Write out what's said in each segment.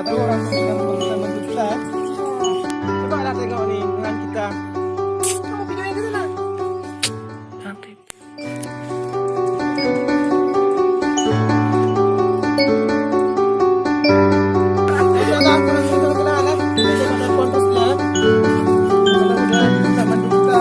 tahu orang tuh sedang bantu kita. Coba lah tengok nih dengan kita. Kamu videoin ke sana. Nanti. Udahlah, kurang kenalan. Kita pada kontasnya. Mudah-mudahan bisa bantu kita.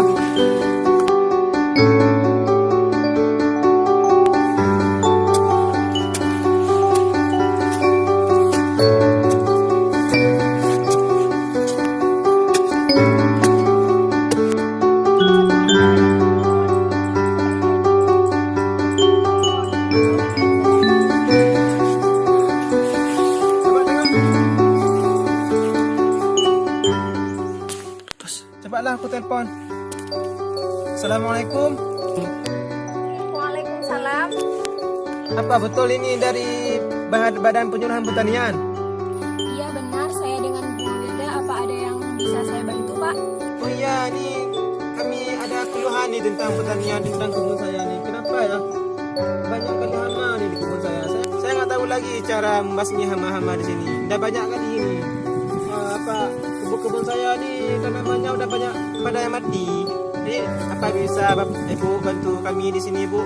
Cobalah aku telepon. Assalamualaikum. Waalaikumsalam. Apa betul ini dari Badan Penyuluhan Pertanian? Iya benar, saya dengan Bu Wilda. Apa ada yang bisa saya bantu, Pak? Oh iya, ini kami ada keluhan nih tentang pertanian, tentang kebun saya nih. Kenapa ya? Banyak kali hama nih di kebun saya. Saya nggak tahu lagi cara membasmi hama-hama di sini. Udah banyak kali ini. Kebun saya nih tanamannya udah banyak pada yang mati. Jadi apa bisa Ibu bantu kami di sini, Bu?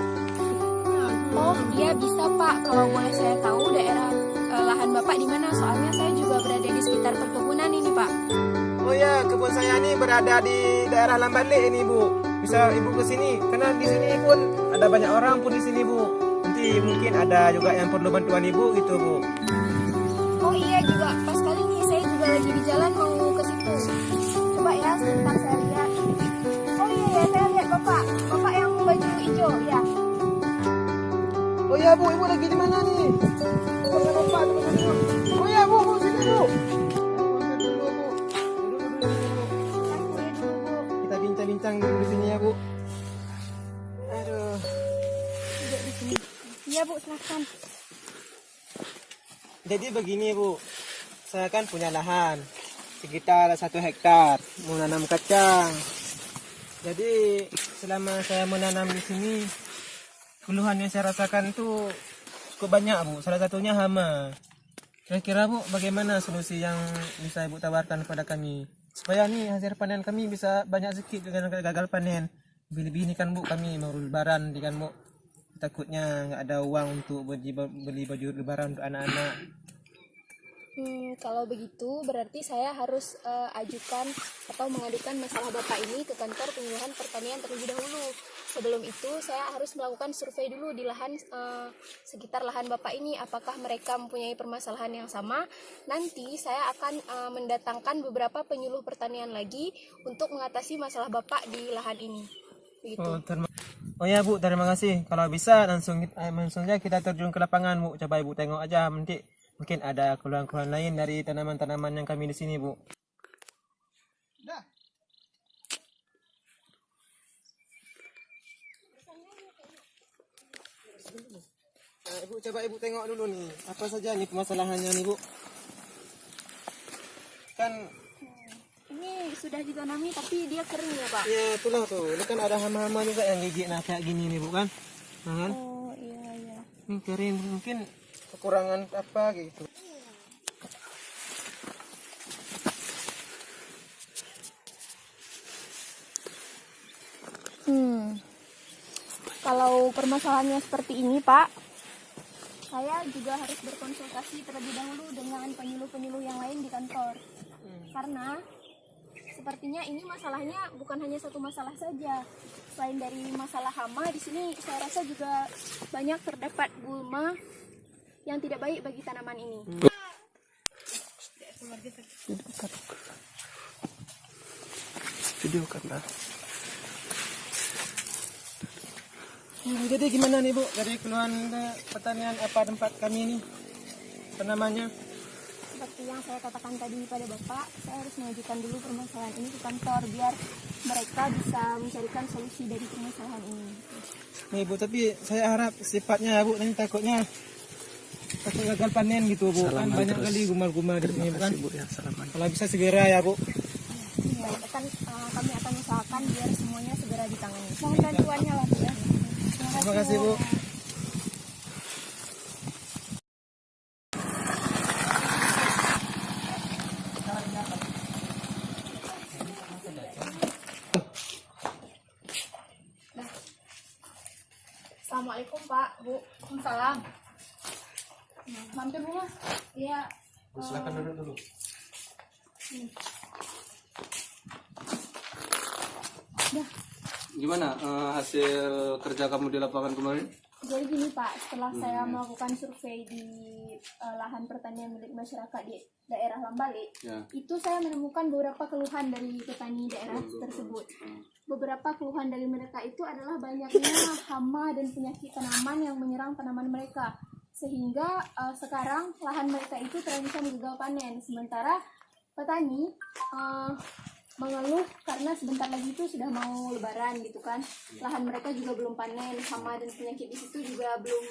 Oh iya bisa, Pak. Kalau boleh saya tahu daerah lahan Bapak di mana? Soalnya saya juga berada di sekitar perkebunan ini, Pak. Oh ya, kebun saya ini berada di daerah Lambale ini, Bu. Bisa Ibu ke sini, karena di sini pun ada banyak orang pun di sini, Bu. Nanti mungkin ada juga yang perlu bantuan Ibu gitu, Bu. Oh iya juga, pas kali ini saya juga lagi di jalan mau ke situ. Coba ya, sebentar saya lihat. Oh iya ya, saya lihat Bapak. Bapak yang baju hijau, ya. Oh ya, Bu, Ibu lagi di mana nih? Bukan lupa, teman-teman. Oh ya, Bu, sini, Bu. Kita bincang-bincang dulu di sini ya, Bu. Aduh. Duduk di sini. Iya, Bu, silakan. Jadi begini, Bu. Saya kan punya lahan sekitar 1 hektar mau nanam kacang. Jadi selama saya menanam di sini, keluhan yang saya rasakan itu cukup banyak, Bu. Salah satunya hama. Kira-kira, Bu, bagaimana solusi yang bisa Ibu tawarkan kepada kami supaya nih hasil panen kami bisa banyak sedikit dengan gagal panen. Lebih-lebih ini kan, Bu, kami mau lebaran di kan, Bu. Takutnya nggak ada uang untuk beli baju lebaran untuk anak-anak. Kalau begitu berarti saya harus ajukan atau mengadukan masalah Bapak ini ke kantor penyuluhan pertanian terlebih dahulu. Sebelum itu saya harus melakukan survei dulu di lahan sekitar lahan Bapak ini, apakah mereka mempunyai permasalahan yang sama. Nanti saya akan mendatangkan beberapa penyuluh pertanian lagi untuk mengatasi masalah Bapak di lahan ini. Begitu. Oh ya, Bu, terima kasih. Kalau bisa langsung saja kita terjun ke lapangan, Bu. Coba Ibu tengok aja, nanti mungkin ada keluhan-keluhan lain dari tanaman-tanaman yang kami di sini, Bu. Dah. Nah, Ibu, coba Ibu tengok dulu nih, apa saja nih permasalahannya nih, Bu. Kan Ini sudah ditanami tapi dia kering ya, Pak? ya itulah tuh, ini kan ada hama-hama juga yang gigit, nah kayak gini nih, Bu, kan. Nah, kan? Oh iya iya. Ini kering, mungkin kekurangan apa gitu. Kalau permasalahannya seperti ini, Pak, saya juga harus berkonsultasi terlebih dahulu dengan penyuluh-penyuluh yang lain di kantor. Karena sepertinya ini masalahnya bukan hanya satu masalah saja. Selain dari masalah hama, di sini saya rasa juga banyak terdapat gulma yang tidak baik bagi tanaman ini. Video kan. Jadi gimana nih, Bu, dari keluhan pertanian apa tempat kami ini namanya? Seperti yang saya katakan tadi pada Bapak, saya harus mengajukan dulu permasalahan ini ke kantor biar mereka bisa mencarikan solusi dari permasalahan ini. Nih, Bu, tapi saya harap sifatnya, Bu, nanti takut gagal panen gitu, Bu. Kan banyak kali gumal-gumal di sini, bukan? Bu, ya, salaman. Kalau bisa segera ya, Bu. Baik, kami akan usahakan biar semuanya segera ditangani. Mohon bantuannya lah, Bu, ya. Terima kasih, Bu. Assalamualaikum Pak, Bu. Waalaikumsalam. Mampir rumah. Iya. Silakan duduk dulu. Gimana hasil kerja kamu di lapangan kemarin? Jadi gini Pak, setelah saya melakukan survei di lahan pertanian milik masyarakat di daerah Lambali, Ya. itu saya menemukan beberapa keluhan dari petani daerah tersebut. Beberapa keluhan dari mereka itu adalah banyaknya hama dan penyakit tanaman yang menyerang tanaman mereka, sehingga sekarang lahan mereka itu terancam gagal panen. Sementara petani mengeluh karena sebentar lagi itu sudah mau lebaran gitu kan, lahan mereka juga belum panen, hama dan penyakit di situ juga belum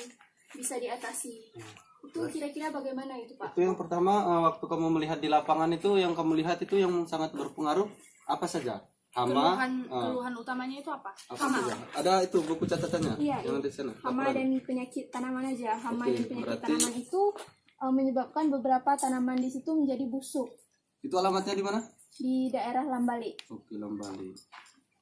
bisa diatasi. Itu kira-kira bagaimana itu Pak? Itu yang pertama, waktu kamu melihat di lapangan itu, yang kamu lihat itu yang sangat berpengaruh apa saja? Hama, Keluhan utamanya itu apa? apa saja? Ada itu buku catatannya Iya, yang di sana. hama dan penyakit tanaman aja. Hama Oke, dan penyakit berarti- tanaman itu menyebabkan beberapa tanaman di situ menjadi busuk Itu alamatnya di mana? di daerah Lambali. Oke, Lambali.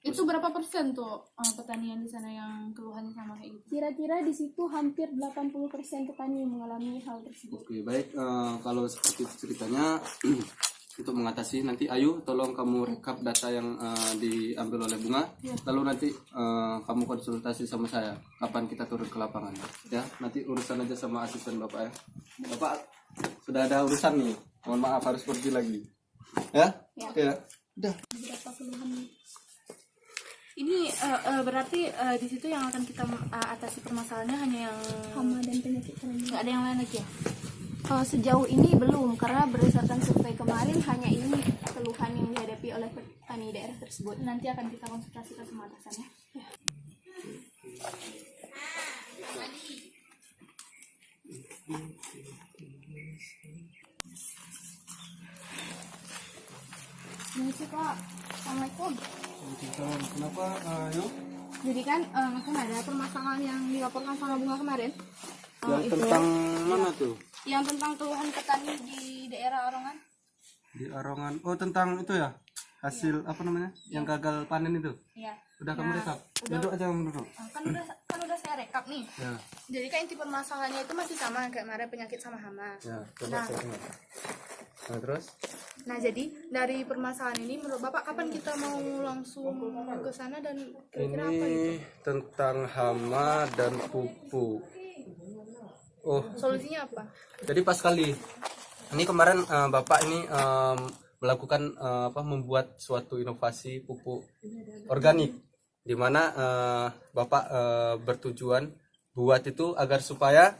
Itu berapa persen tuh petani yang di sana yang keluhannya sama kayak gitu? Kira-kira di situ hampir 80% petani mengalami hal tersebut. Oke, baik. Kalau seperti itu ceritanya, untuk mengatasi nanti Ayu, tolong kamu rekap data yang diambil oleh Bunga. Lalu nanti kamu konsultasi sama saya. Kapan kita turun ke lapangan? Ya, nanti urusan aja sama asisten Bapak ya. Bapak sudah ada urusan nih. Mohon maaf harus pergi lagi. Ya? Ya. Oke ya. Udah. Beberapa keluhan. Ini berarti di situ yang akan kita atasi permasalahannya hanya yang Hama dan penyakit tanaman. nggak ada yang lain lagi ya? Sejauh ini belum, karena berdasarkan survei kemarin hanya ini keluhan yang dihadapi oleh petani daerah tersebut. Nanti akan kita konsultasikan sama atasannya. Ini sih Pak. Assalamualaikum. Kenapa Ayu? Jadi kan ada permasalahan yang dilaporkan sama Bunga kemarin. Yang itu tentang mana tuh? yang tentang keluhan petani di daerah Orongan. Di Arongan. Oh, tentang itu ya? Hasil apa namanya? Yang gagal panen itu. Iya. Udah kamu rekap? Duduk aja kamu duduk. Kan udah saya rekap nih. Ya. Jadi kan inti permasalahannya itu masih sama kayak kemarin, penyakit sama hama. Ya, coba saya dengar. Nah, terus? Nah, jadi dari permasalahan ini menurut Bapak kapan kita mau langsung ke sana dan kira-kira apa gitu? Ini tentang hama dan pupuk. Oh, Solusinya apa? jadi pas kali. Ini kemarin Bapak ini melakukan membuat suatu inovasi pupuk organik, di mana Bapak bertujuan buat itu agar supaya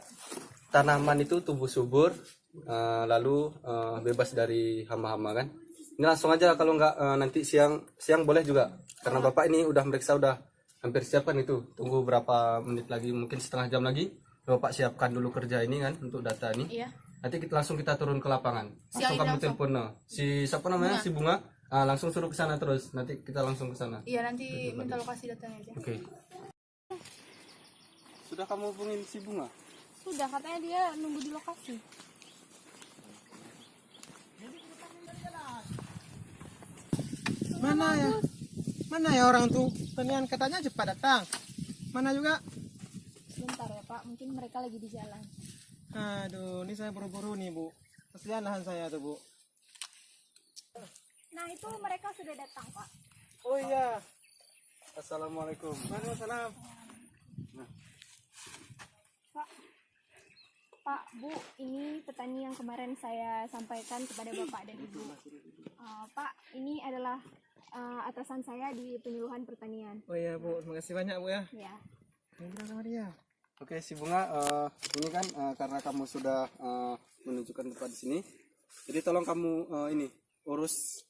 tanaman itu tumbuh subur, lalu bebas dari hama-hama kan. Ini langsung aja, kalau nggak nanti siang boleh juga, karena Bapak ini udah meriksa, udah hampir siapkan itu. Tunggu berapa menit lagi, mungkin setengah jam lagi Bapak siapkan dulu kerja ini kan untuk data ini. Iya. Nanti langsung kita turun ke lapangan. Siang Langsung ini kamu langsung? telepon si siapa namanya? Si Bunga. Langsung suruh ke sana terus. Nanti kita langsung ke sana. Iya, nanti minta lokasi datanya aja. Oke. Sudah kamu hubungin si Bunga? Sudah, katanya dia nunggu di lokasi. Mana ya? Mana ya orang tuh? Penian katanya cepat datang. Mana juga? Sebentar ya Pak, mungkin mereka lagi di jalan. Aduh, ini saya buru-buru nih Bu. Kasihan lahan saya tuh Bu. Nah itu mereka sudah datang Pak. Oh iya. Assalamualaikum. Waalaikumsalam. Pak, Bu, ini petani yang kemarin saya sampaikan kepada Bapak dan Ibu. Pak, ini adalah atasan saya di penyuluhan pertanian. Oh iya Bu, terima kasih banyak Bu ya. Ya. Yang bilang sama dia. Oke, si Bunga, ini kan karena kamu sudah menunjukkan tempat di sini, jadi tolong kamu ini urus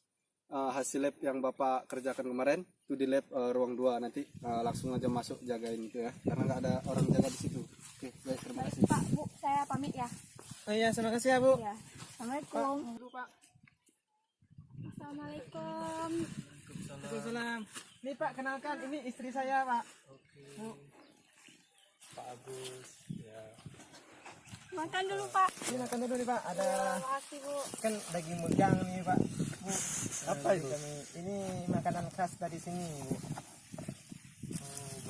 hasil lab yang Bapak kerjakan kemarin itu di lab ruang 2, nanti langsung aja masuk jagain itu ya, karena nggak ada orang jaga di situ. Oke, baik, terima Baik kasih. Pak, Bu, saya pamit ya. Oh iya, terima kasih ya Bu. Ya. Assalamualaikum. Dulu Pak. Assalamualaikum. Waalaikumsalam. Ini Pak, kenalkan, ini istri saya Pak. Bu. Pak Agus, ya. Makan dulu Pak. Ini makan dulu nih Pak. Ada Terima kasih Bu. kan daging mujang nih Pak. Bu. Apa itu? Ini makanan khas dari sini Bu.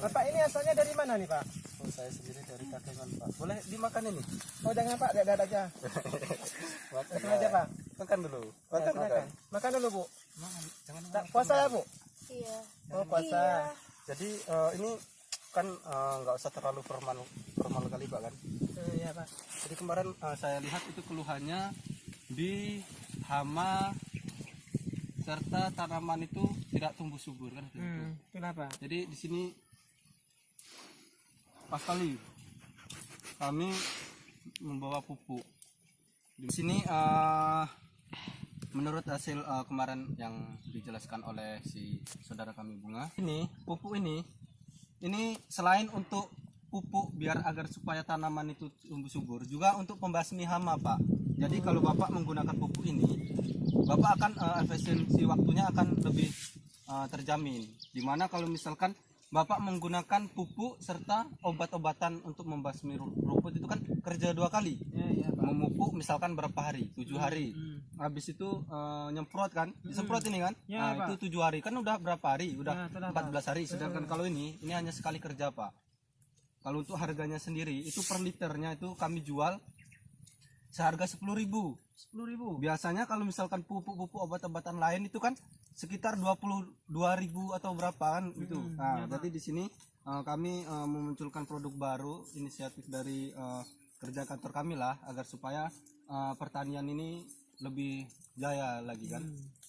Bapak ini asalnya dari mana nih Pak? saya sendiri dari Kakengan Pak. Boleh dimakan ini? Oh jangan Pak, ada aja. Makan Langsung aja Pak. Makan dulu. Ya, silakan. Makan dulu Bu. Jangan Tak puasa ya Bu? Iya. Oh puasa. Jadi ini kan nggak usah terlalu formal kali Pak kan. Iya Pak. Jadi kemarin saya lihat itu keluhannya di hama serta tanaman itu tidak tumbuh subur kan. Kenapa? Jadi di sini pas kali kami membawa pupuk. Di sini menurut hasil kemarin yang dijelaskan oleh si saudara kami Bunga, ini pupuk ini selain untuk pupuk biar agar supaya tanaman itu tumbuh subur, juga untuk pembasmi hama Pak. Jadi kalau Bapak menggunakan pupuk ini, Bapak akan efisiensi waktunya akan lebih terjamin. Dimana kalau misalkan Bapak menggunakan pupuk serta obat-obatan untuk membasmi rumput itu kan kerja 2 kali. Iya Pak. Memupuk misalkan berapa hari? 7 hari. Habis itu nyemprot kan? Disemprot ini kan? Ya, Nah, Pak. itu 7 hari. Kan udah berapa hari? Udah Ya, sudah, 14 hari. Sedangkan kalau ini hanya sekali kerja Pak. Kalau untuk harganya sendiri itu per liternya itu kami jual seharga 10.000. 10.000. Biasanya kalau misalkan pupuk-pupuk obat-obatan lain itu kan sekitar 22.000 atau berapa kan itu. Nah, jadi di sini kami memunculkan produk baru, inisiatif dari kerja kantor kami lah, agar supaya pertanian ini lebih jaya lagi kan.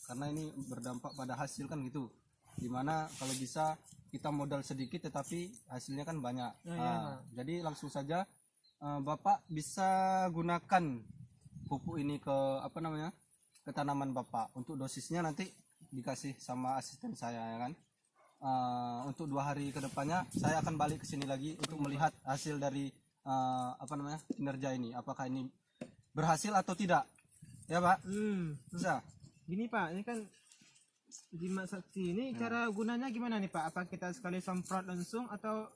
Karena ini berdampak pada hasil kan gitu. Dimana kalau bisa kita modal sedikit tetapi hasilnya kan banyak. Jadi langsung saja Bapak bisa gunakan pupuk ini ke ke tanaman Bapak. Untuk dosisnya nanti dikasih sama asisten saya ya kan. Untuk 2 hari ke depannya saya akan balik ke sini lagi untuk melihat hasil dari kinerja ini, apakah ini berhasil atau tidak ya Pak. Bisa. Gini Pak, ini kan jimat sakti ini cara gunanya gimana nih Pak? Apa kita sekali semprot langsung atau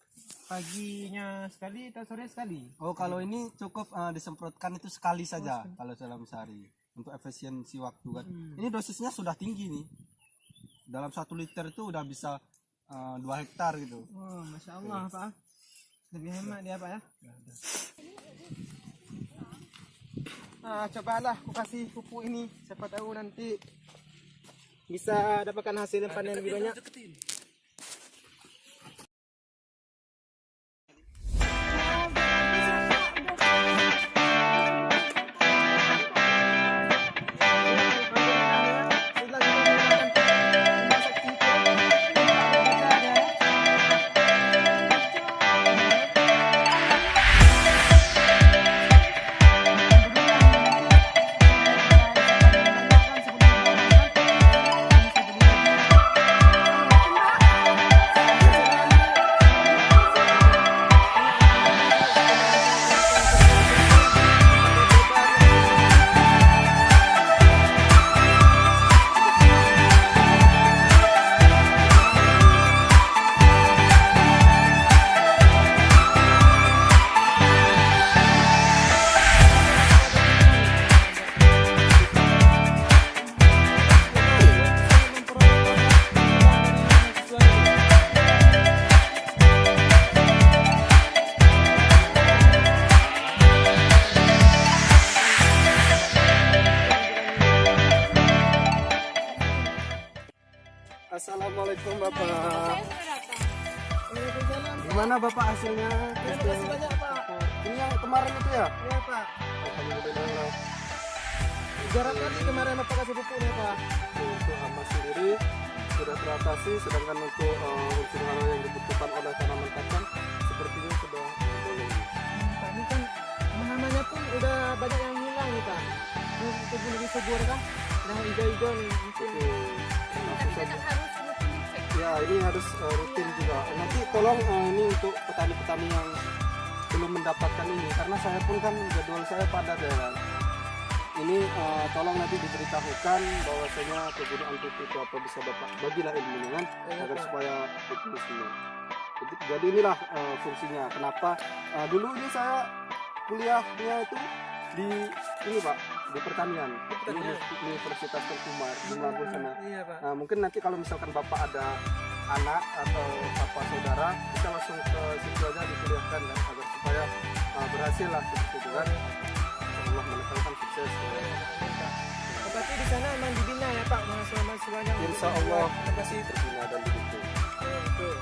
paginya sekali atau sore sekali? Oh kalau ini cukup disemprotkan itu sekali saja kalau dalam sehari untuk efisiensi waktu kan. Ini dosisnya sudah tinggi nih, dalam 1 liter itu udah bisa 2 hektar gitu. Oh Masya Allah Pak, lebih hemat dia Pak ya. Cobalah aku kasih pupuk ini, siapa tahu nanti bisa dapatkan hasil yang panen lebih banyak. Assalamualaikum Bapak. Saya sudah datang. Gimana Bapak hasilnya? Terima kasih banyak Pak. Ini yang kemarin itu ya? Iya Pak. Alhamdulillah. Jarang kali kemarin Bapak kasih pupuknya Pak. Untuk hama sendiri sudah teratasi, sedangkan untuk unsur hama yang dibutuhkan oleh tanaman kacang sepertinya sudah boleh. Pak ini kan hamanya pun udah banyak yang hilang nih Pak. Tubuh lebih subur kan? Udah hijau-hijau nih mungkin. Tapi tetap harus rutin dicek. Ya ini harus rutin juga. Nanti tolong ini untuk petani-petani yang belum mendapatkan ini, karena saya pun kan jadwal saya padat ya kan. Ini tolong nanti diberitahukan bahwasanya kegunaan pupuk itu apa, bisa Bapak bagilah ilmunya kan, agar supaya itu semua. Jadi inilah fungsinya. Kenapa dulu ini saya kuliahnya itu di ini Pak, di pertanian, pertanian. Universitas Tengkumar di Mago sana. Iya Pak. Nah, mungkin nanti kalau misalkan Bapak ada anak atau bapak saudara, bisa langsung ke situ aja dikuliahkan kan, agar supaya berhasil lah seperti itu kan. Allah menekankan sukses. Berarti di sana emang dibina ya Pak mahasiswa-mahasiswanya. Insya Allah Terima kasih. terbina dan didukung. Betul.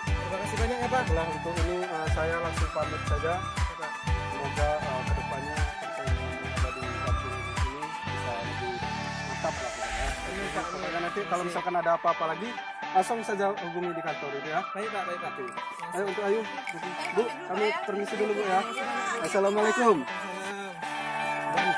Terima kasih banyak ya Pak. Setelah untuk ini saya langsung pamit saja. Ya, Pak. Semoga kedepannya persaingan yang ada di kampung ini bisa lebih mantap lah pokoknya. Amin, Pak. Amin. Pokoknya nanti kalau misalkan ada apa-apa lagi, langsung saja hubungi di kantor itu ya. Baik Pak, baik Pak. Ayo untuk Ayu, Bu, kami permisi dulu Bu ya. Assalamualaikum. Salam.